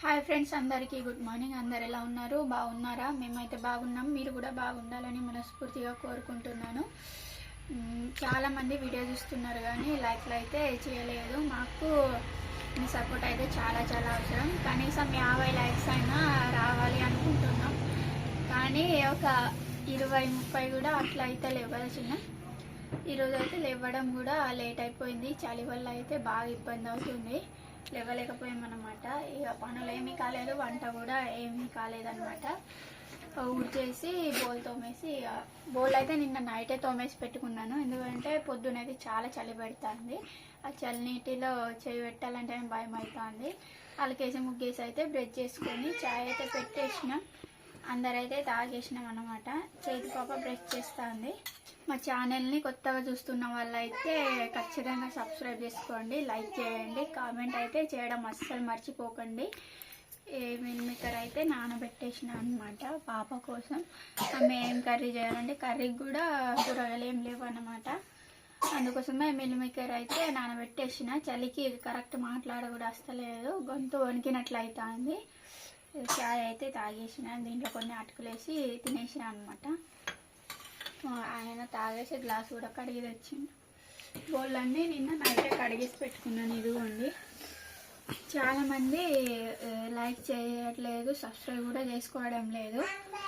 Hi friends, అందరికీ good morning. అందరు ఎలా ఉన్నారు? బాగున్నారా? మేమైతే బాగున్నాం. మీరు కూడా బాగుండాలని మనస్ఫూర్తిగా కోరుకుంటున్నాను. చాలామంది వీడియో చూస్తున్నారు కానీ లైక్లు అయితే చేయలేదు. మాకు మీ సపోర్ట్ అయితే చాలా అవసరం. కనీసం 50 లైక్స్ అయినా రావాలి అనుకుంటున్నాం. కానీ ఒక 20-30 కూడా అట్లా అయితే లేవాలి చిన్న. ఈరోజు అయితే లేవడం కూడా లేట్ అయిపోయింది. చలి వల్ల అయితే బాగా ఇబ్బంది అవుతుంది. లేవలేకపోయామన్నమాట. ఇక పనులు ఏమీ కాలేదు, వంట కూడా ఏమీ కాలేదన్నమాట. ఊడ్చేసి బోల్ తోమేసి, బోల్ అయితే నిన్న నైటే తోమేసి పెట్టుకున్నాను. ఎందుకంటే పొద్దునైతే చాలా చలి పెడుతుంది. ఆ చలి నీటిలో చేయి పెట్టాలంటే భయం అవుతుంది. అలకేసి ముగ్గేసి అయితే బ్రష్ చేసుకొని చాయ్ అయితే పెట్టేసినాం. అందరైతే తాగేసినాం అన్నమాట. చేతి పాప బ్రష్ చేస్తుంది. మా ఛానల్ని కొత్తగా చూస్తున్న వాళ్ళైతే ఖచ్చితంగా సబ్స్క్రైబ్ చేసుకోండి, లైక్ చేయండి, కామెంట్ అయితే చేయడం అస్సలు మర్చిపోకండి. మిల్ మేకర్ అయితే నానబెట్టేసిన అనమాట పాప కోసం. ఆమె ఏం కర్రీ చేయాలంటే కర్రీకి కూడా కూరగాయలు ఏం లేవు అన్నమాట. అందుకోసమే మిల్ మేకర్ అయితే నానబెట్టేసిన. చలికి కరెక్ట్ మాట్లాడ కూడా వస్తలేదు, గొంతు వణికినట్లు అవుతుంది. చాయ్ అయితే తాగేసిన, దీంట్లో కొన్ని అటుకులేసి తినేసిన అనమాట. ఆయన తాగేసి గ్లాస్ కూడా కడిగి తెచ్చిండు. బోళ్ళన్నీ నిన్న నైటే కడిగేసి పెట్టుకున్నాను. ఇదిగోండి. చాలామంది లైక్ చేయట్లేదు, సబ్స్క్రైబ్ కూడా చేసుకోవడం లేదు.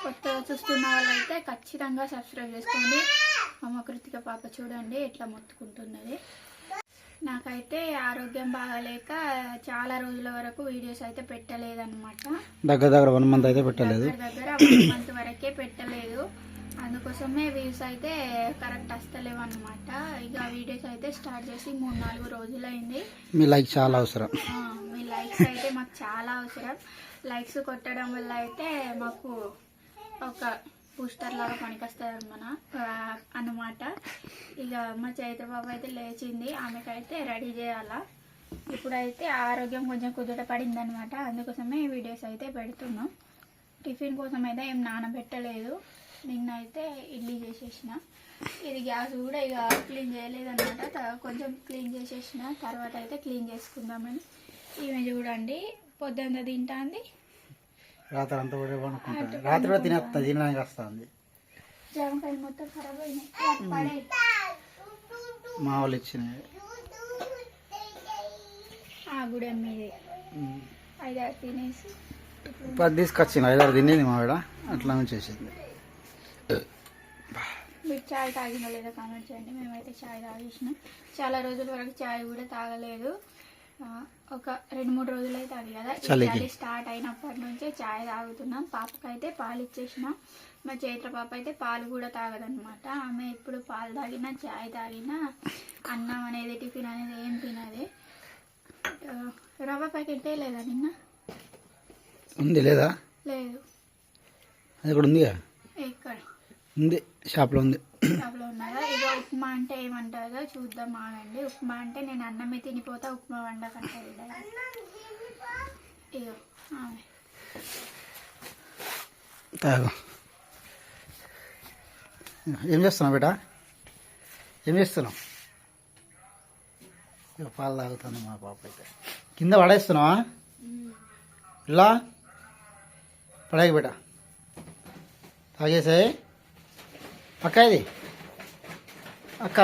కొత్తగా చూస్తున్న వాళ్ళైతే ఖచ్చితంగా సబ్స్క్రైబ్ చేసుకోండి. అమ్మ కృతిక పాప చూడండి ఎట్లా మొత్తుకుంటున్నది. నాకైతే ఆరోగ్యం బాగాలేక చాలా రోజుల వరకు వీడియోస్ అయితే పెట్టలేదన్నమాట. దగ్గర 1 మంత్ అయితే పెట్టలేదు. దగ్గర 1 మంత్ వరకే పెట్టలేదు. అందుకోసమే వ్యూస్ అయితే కరెక్ట్ వస్తలేవు అనమాట. ఇక వీడియోస్ అయితే స్టార్ట్ చేసి 3-4 రోజులైంది. మీ లైక్ చాలా అవసరం. మీ లైక్స్ అయితే మాకు చాలా అవసరం. లైక్స్ కొట్టడం వల్ల అయితే మాకు ఒక బూస్టర్ లాగా పనికొస్తుంది అన్నమాట. ఇక మా చైత్ర బాబు అయితే లేచింది, ఆమెకైతే రెడీ చేయాలా. ఇప్పుడైతే ఆరోగ్యం కొంచెం కుదుట పడింది అనమాట. అందుకోసమే వీడియోస్ అయితే పెడుతున్నాం. టిఫిన్ కోసం అయితే ఏం నానబెట్టలేదు. నిన్న అయితే ఇడ్లీ చేసేసిన. ఇది గ్యాస్ కూడా ఇక క్లీన్ చేయలేదన్నమాట. కొంచెం క్లీన్ చేసేసిన తర్వాత అయితే క్లీన్ చేసుకుందామని. ఈమె చూడండి పొద్దున్న తింటుంది, రాత్రి అంతా రాత్రి కూడా తినేస్తుంది, తినడానికి వస్తుంది. జామకాయలు మొత్తం ఖరాబ్ అయినాయి. మా వాళ్ళు ఇచ్చినాయి. ఆ గుడి అమ్మేది 5-6 తినేసి 10 తీసుకొచ్చింది. 5-6 తినేది మావిడ. అట్లా చేసింది. మీరు చాయ్ తాగినా లేదా కామెంట్ చేయండి. మేమైతే చాయ్ తాగేసినాం. చాలా రోజుల వరకు చాయ్ కూడా తాగలేదు. ఒక 2-3 రోజులు అయితే అది కదా చలి స్టార్ట్ అయినప్పటి నుంచే చాయ్ తాగుతున్నాం. పాపకైతే పాలు ఇచ్చేసిన. మా చైత్ర పాప అయితే పాలు కూడా తాగదనమాట. ఆమె ఇప్పుడు పాలు తాగినా చాయ్ తాగినా అన్నం అనేది టిఫిన్ అనేది ఏం తినది. రవ్వ ప్యాకెట్ లేదా నిన్న? ఉంది లేదా? లేదు. అది కూడా ఉంది. ఎక్కడ ఉంది? షాప్లో ఉంది. షాప్లో ఉన్నారా? ఇక ఉప్మా అంటే ఏమంటారో చూద్దాం ఆగండి. ఉప్మా అంటే నేను అన్నమే తినిపోతా, ఉప్మా వండకంటే. ఇగో ఆమె తాగు. ఏం చేస్తున్నావు బేటా? ఏం చేస్తున్నావు? ఇక పాలు తాగుతుంది మా పాప అయితే. కింద పడేస్తున్నావా? ఇలా పడేకి బేటా. తాగేసాయి. అక్క ఇది అక్క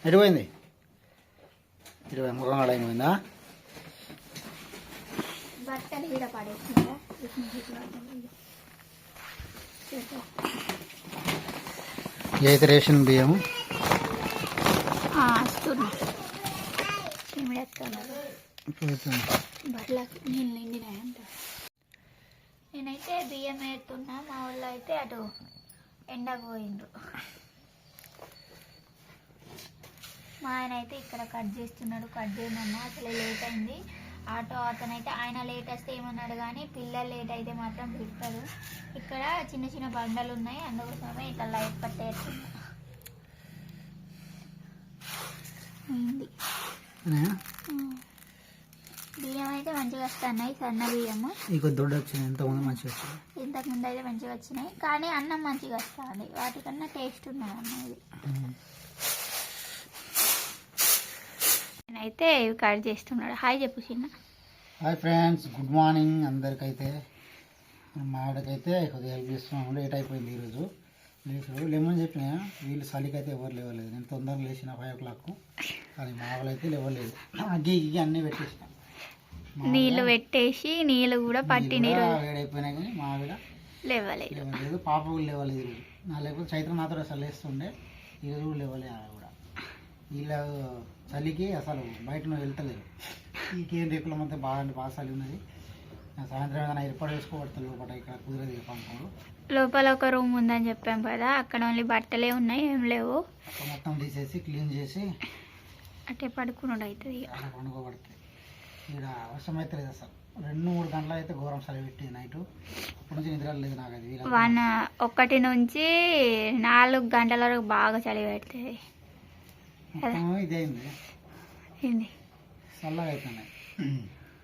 ఎడిపోయింది? ఇటుపోయి ముఖం అడైపోయిందా? అయితే రేషన్ బియ్యం నేనైతే బియ్యం వేస్తున్నా. మా వాళ్ళు అయితే అటు ఎండకు పోయిండ్రు. మా ఆయన అయితే ఇక్కడ కట్ చేస్తున్నాడు. కట్ చేయమన్నా అసలు లేట్ అయింది. ఆటో అతనైతే ఆయన లేట్ వస్తే ఏమన్నాడు కానీ పిల్లలు లేట్ అయితే మాత్రం పెట్టారు. ఇక్కడ చిన్న బండలు ఉన్నాయి, అందుకోసమే ఇట్లా లైట్ పట్టేస్తున్నా. బియ్యం అయితే మంచిగా వస్తున్నాయి, సన్న బియ్యము. దొడ్డు వచ్చినాయి. ఇంతకుముందు మంచిగా వచ్చినాయి. ఇంతకుముందు అయితే మంచిగా వచ్చినాయి, కానీ అన్నం మంచిగా వస్తుంది. వాటికన్నా టేస్ట్ ఉన్నది అన్నం ఇది. నేనైతే ఇవి కట్ చేస్తున్నాడు. హాయ్ చెప్పు చిన్న. హాయ్ ఫ్రెండ్స్, గుడ్ మార్నింగ్ అందరికైతే. మా ఆవిడకైతే కొద్దిగా హెల్ప్ చేస్తున్నాము. లేట్ అయిపోయింది ఈరోజు. లేమని చెప్పిన వీళ్ళు చలికైతే ఎవరు లేవలేదు. నేను తొందరగా లేచిన 5 o'clock, కానీ మా వాళ్ళైతే లేవలేదు. అగ్గి అన్నీ పెట్టేసిన, నీళ్ళు పెట్టేసి నీళ్ళు కూడా పట్టిన వేడైపోయినా కానీ మా ఆవిడ లేవలేదు. పాప కూడా లేవలేదు ఈరోజు. లేకపోతే చైత్రం నాతో అసలు లేస్తుండే, ఈరోజు కూడా లేవలే ఆవిడ కూడా. వీళ్ళ చలికి అసలు బయట వెళ్తలేరు. ఇంకేం రేకుల మధ్య బాగా చలి ఉన్నది. సాయంత్రం ఏదైనా ఏర్పాటు వేసుకోబడతారు లోపల. ఇక్కడ కుదరదు పంపంలో. లోపల ఒక రూమ్ ఉందని చెప్పాం కదా, అక్కడ ఓన్లీ బట్టలే ఉన్నాయి, ఏం లేవు. మొత్తం తీసేసి క్లీన్ చేసి అట్టే పడుకున్నాడు అవుతుంది. అలా పండుకోబడుతుంది. ఇక్కడ వర్షం అయితే లేదు అసలు. 2-3 గంటలు అయితే ఘోరం చలి పెట్టి నైట్. అప్పటి నుంచి నిద్ర లేదు నాకు. అది 1 నుంచి 4 గంటల వరకు బాగా చలి పెడుతుంది. ఇదేంది ఏంది చల్లగా అవుతున్నాయి.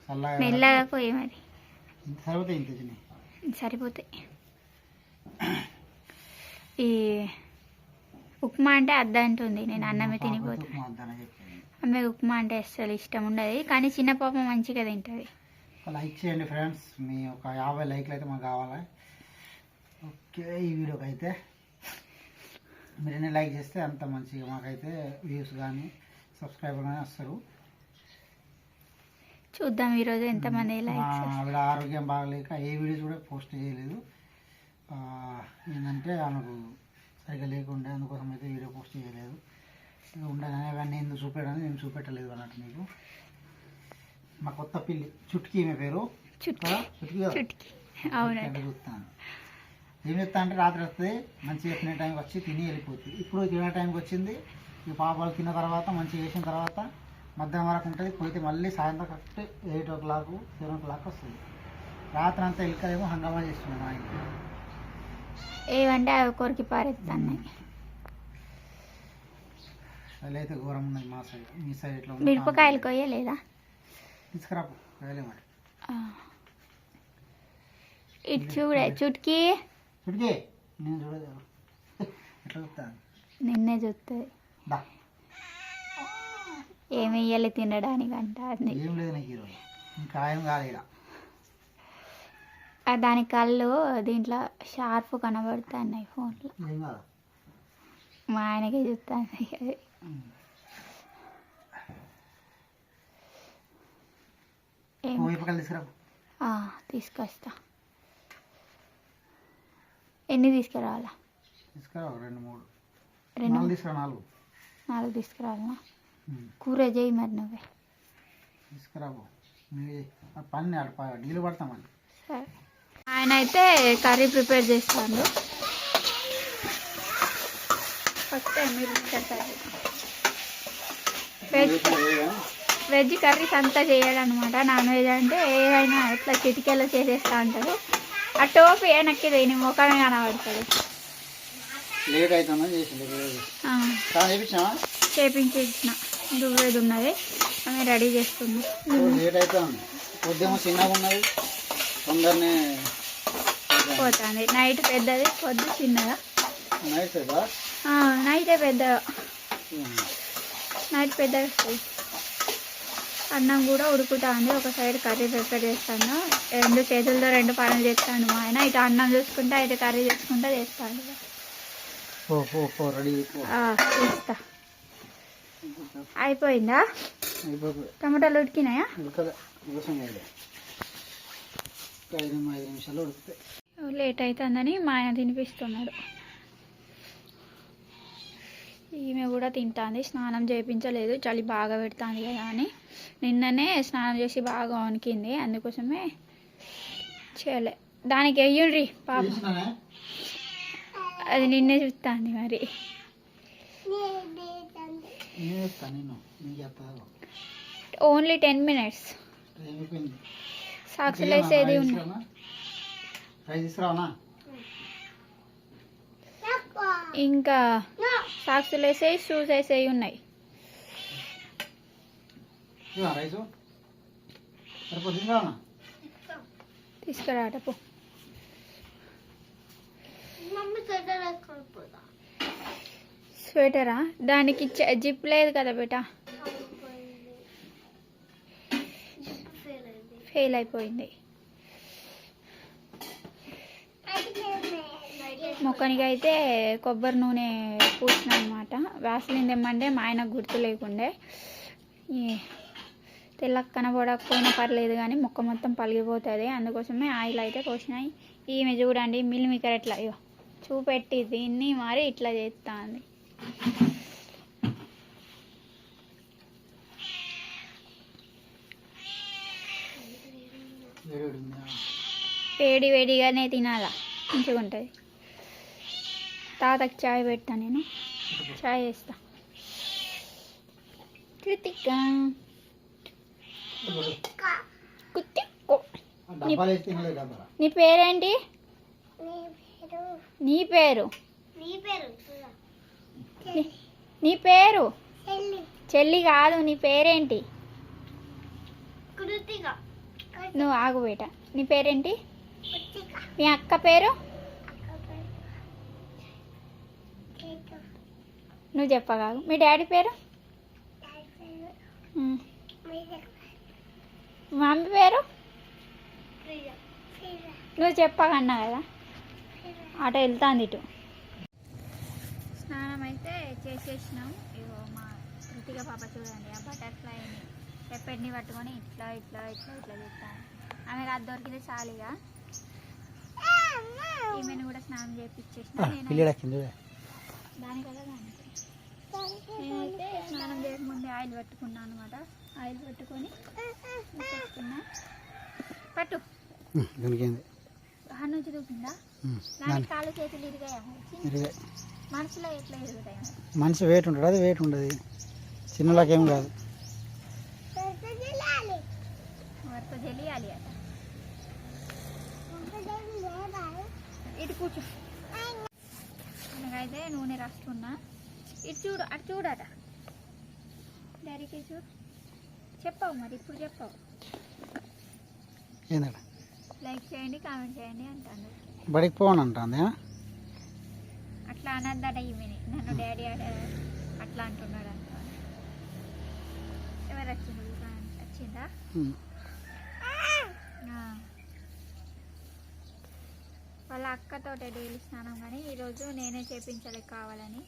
చల్లగా మెల్లగా పోయి మరి ఇంత సరిపోతాయి. ఇంత సరిపోతాయి. ఈ ఉప్మా అంటే అద్దంటుంది. నేను అన్నమే తినిపోతాను. ఆమె ఉప్మా అంటే అసలు ఇష్టం ఉండదు, కానీ చిన్న పాప మంచిగా తింటుంది. లైక్ చేయండి ఫ్రెండ్స్, మీ ఒక 50 లైక్లు అయితే మాకు కావాలి. ఓకే, ఈ వీడియోకి అయితే మీరు ఎన్ని లైక్ చేస్తే అంత మంచిగా మాకైతే వ్యూస్ కానీ సబ్స్క్రైబర్ కానీ వస్తారు. చూద్దాం ఈరోజు ఎంతమంది లైక్స్. ఆవిడ ఆరోగ్యం బాగలేక ఏ వీడియోస్ కూడా పోస్ట్ చేయలేదు. ఏంటంటే ఆమెకు సరిగ్గా లేకుండా, అందుకోసం అయితే వీడియో పోస్ట్ చేయలేదు. ఉండగానే అవన్నీ ఎందుకు చూపెట్టని నేను చూపెట్టలేదు అన్నట్టు మీకు. మా కొత్త పిల్లి చుట్కీ, మీ పేరు చుట్కీ చూస్తాను. ఏం చెప్తా అంటే రాత్రి వస్తుంది మంచిగా తినే టైంకి వచ్చి తిని వెళ్ళిపోతుంది. ఇప్పుడు తినే టైంకి వచ్చింది. ఈ పాపాలు తిన్న తర్వాత మంచిగా వేసిన తర్వాత మధ్యాహ్నం వరకు ఉంటుంది. పోతే మళ్ళీ సాయంత్రం కరెక్ట్ 8 o'clock 7 o'clock వస్తుంది. రాత్రి అంతా ఎలుకలేమో హంగామా చేస్తున్నాను మా ఇంట్లో. ఏమంటే అవి కొరికి పారేస్తాను. అలా అయితే ఘోరం ఉన్నది మా సైడ్. మీ సైడ్ ఇట్లా మిరపకాయలు కొయ్యలేదా? తీసుకురాపు కోయలే మరి. ఇటు చూడే చుట్కీ నేను చూడదు ఎట్లా చూస్తాను. నిన్నే చూస్తుంది. ఏమి ఇయ్యాలి తినడానికి అంట. ఏం లేదు నాకు ఈరోజు, ఇంకా ఏం కాదు. ఇక్కడ దాని కళ్ళు దీంట్లో షార్ప్ కనబడుతున్నాయి ఫోన్లో. ఏం కాదు, మా ఆయనకే చూస్తాను. తీసుకొస్తా. ఎన్ని తీసుకురావాలా? తీసుకురా 2-3 తీసుకురా. 4 తీసుకురావాలా? కూర చేయి మరి నువ్వే. తీసుకురావు పని నీళ్ళు పడతామని. సరే, ఆయన అయితే కర్రీ ప్రిపేర్ చేస్తాడు. ఫస్ట్ టైం మీరు వెజ్ కర్రీస్ అంతా చేయాలన్నమాట. నాన్ వెజ్ అంటే ఏదైనా ఇట్లా చిటికెలో చేసేస్తా అంటారు. ఆ టోపీ వెనక్కి దేని ముఖమే కనబడుతుంది. చేపించి ఇచ్చిన దువ్వేది ఉన్నది, ఆమె రెడీ చేస్తుంది. లేట్ అవుతుంది. పొద్దుమో చిన్నగా ఉన్నది, తొందరనే పోతుంది. నైట్ పెద్దది, పొద్దు చిన్నదా. నైటే పెద్దగా, నైట్ పెద్దగా వస్తుంది. అన్నం కూడా ఉడుకుతుంది. ఒక సైడ్ కర్రీ ప్రిపేర్ చేస్తాను. 2 చేతులతో 2 పనులు చేస్తాను మా ఆయన. ఇటు అన్నం చూసుకుంటా, ఇటు కర్రీ చూసుకుంటా చేస్తాను. చేస్తా. అయిపోయిందా? టమాటాలు ఉడికినాయా? లేట్ అవుతుందని మా ఆయన తినిపిస్తున్నాడు. ఈమె కూడా తింటుంది. స్నానం చేయించలేదు, చలి బాగా పెడుతుంది కదా అని. నిన్ననే స్నానం చేసి బాగా వణికింది, అందుకోసమే చేయలే. దానికి వెయ్యండి పాప, అది నిన్నే చూస్తుంది మరి. Only 10 minutes. సాక్సులు వేసేది ఉన్నాయి. ఇంకా సాక్సులు వేసేవి, షూస్ వేసేవి ఉన్నాయి. తీసుకురాట పో. స్వెటరా? దానికి జిప్ లేదు కదా బేటా, ఫెయిల్ అయిపోయింది. మొక్కనికి అయితే కొబ్బరి నూనె పూసిన అనమాట. వ్యాసలిన్ తెమ్మంటే మా ఆయనకు గుర్తు లేకుండే. తెల్లకి కనబడకపోయినా పర్లేదు కానీ మొక్క మొత్తం పలిగిపోతుంది. అందుకోసమే ఆయిల్ అయితే పోసినాయి. ఈమె చూడండి మిల్ మేకర్ ఎట్లా అయ్యో చూపెట్టి దీన్ని మరి ఇట్లా చేస్తుంది. వేడి వేడిగానే తినాలా, మంచిగా ఉంటుంది. తాతకి చాయ్ పెడతా, నేను చాయ్ వేస్తా. కృతిక నీ పేరేంటి? నీ పేరు నీ పేరు చెల్లి కాదు, నీ పేరేంటి? నువ్వు ఆగు బేట. నీ పేరేంటి? మీ అక్క పేరు నువ్వు చెప్పగాగు. మీ డాడీ పేరు? మమ్మీ పేరు నువ్వు చెప్పగన్నా కదా. అటు వెళ్తాంది ఇటు. స్నానం అయితే చేసేసినాం. ఇగో మా కృతిక పాప చూడండి ఆ బటర్ఫ్లైని పెప్పటిని పట్టుకొని ఇట్లా ఇట్లా ఇట్లా ఇట్లా చేస్తాను. ఆమెకు అది దొరికితే చాలుగా. ఈమెను కూడా స్నానం చేయించేసిన. దాని కదా దానికి నేనైతే స్నానం చేయకముందే ఆయిల్ పట్టుకున్నాను అనమాట. ఆయిల్ పట్టుకొని పెట్టుకున్నా. పట్టు దాని నుంచి దూకిందా? దానికి కాళ్ళు చేతులు ఇరిగాయా? మనసులో ఎట్లా ఇరుగుతాయి? మనిషి వెయిట్ ఉంటుంది, అది వెయిట్ ఉండదు. చిన్నలాకేం కాదు. వరకు తెలియాలి అట. ఇటు కూర్చో. నాకైతే నూనె రాసుకున్నా. ఇటు చూడు, అటు చూడట. డైరెక్ట్ చూడు. చెప్పావు మరి, ఇప్పుడు చెప్పావు. ఏందట? లైక్ చేయండి, కామెంట్ చేయండి అంటాను. బడికి పోను అంటుంది. అట్లా అనద్దట ఈమెని. నన్ను డాడీ అట్లా అంటున్నాడు అంట. ఎవరు వచ్చింది? వచ్చిందా? వాళ్ళ అక్కతో డైలీ స్నానం, కానీ ఈరోజు నేనే చేపించాలి కావాలని.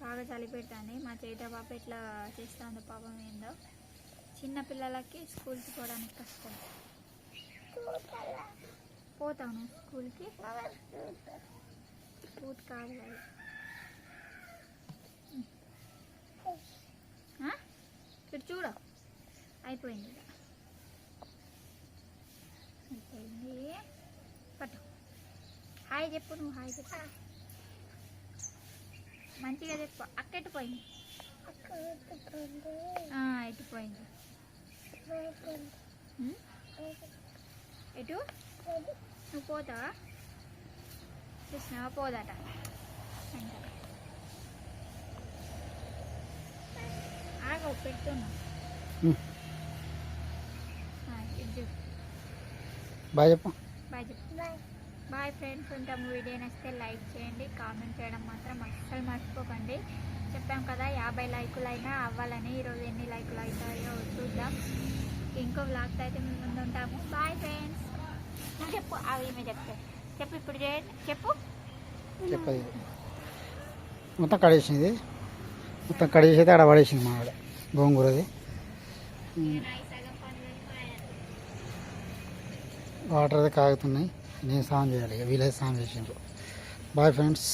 బాగా చలి పెట్టాను. మా చేత పాప ఎట్లా చేస్తుందో పాపం ఏందో. చిన్నపిల్లలకి స్కూల్కి పోవడానికి కష్టం. పోతాను స్కూల్కి. పూట్ కాదు అది. ఇటు చూడు, అయిపోయింది. అయిపోయింది. పట్టు. హాయ్ చెప్పు. నువ్వు హాయ్ చెప్పు, మంచిగా చెప్పు. అక్క ఎట్టుపోయింది? ఎట్టుపోయింది. ఎటు నువ్వు పోతావా? చూసినావా? పోదట అంట. ఆగో పెడుతున్నా. బాయ్ చెప్పు. బాయ్ చెప్పు. Bye friends. ఉంటాము. వీడియో నచ్చితే లైక్ చేయండి, కామెంట్ చేయడం మాత్రం అస్సలు మర్చిపోకండి. చెప్పాం కదా 50 లైకులు అయినా అవ్వాలని. ఈరోజు ఎన్ని లైకులు అవుతాయో చూద్దాం. ఇంకో వ్లాగ్తో అయితే మేము ముందు ఉంటాము. Bye friends. చెప్పు. అవి ఏమే చెప్తే చెప్పు. ఇప్పుడు చెప్పు. చెప్పది మొత్తం కడిగేసింది. మొత్తం కడిగేసి అయితే ఆడ పడేసింది మా ఆవిడ గోంగూరది. వాటర్ అయితే కాగుతున్నాయి. నేను స్నానం చేయాలి. వీలైతే స్నానం చేసిండ్రు. Bye friends.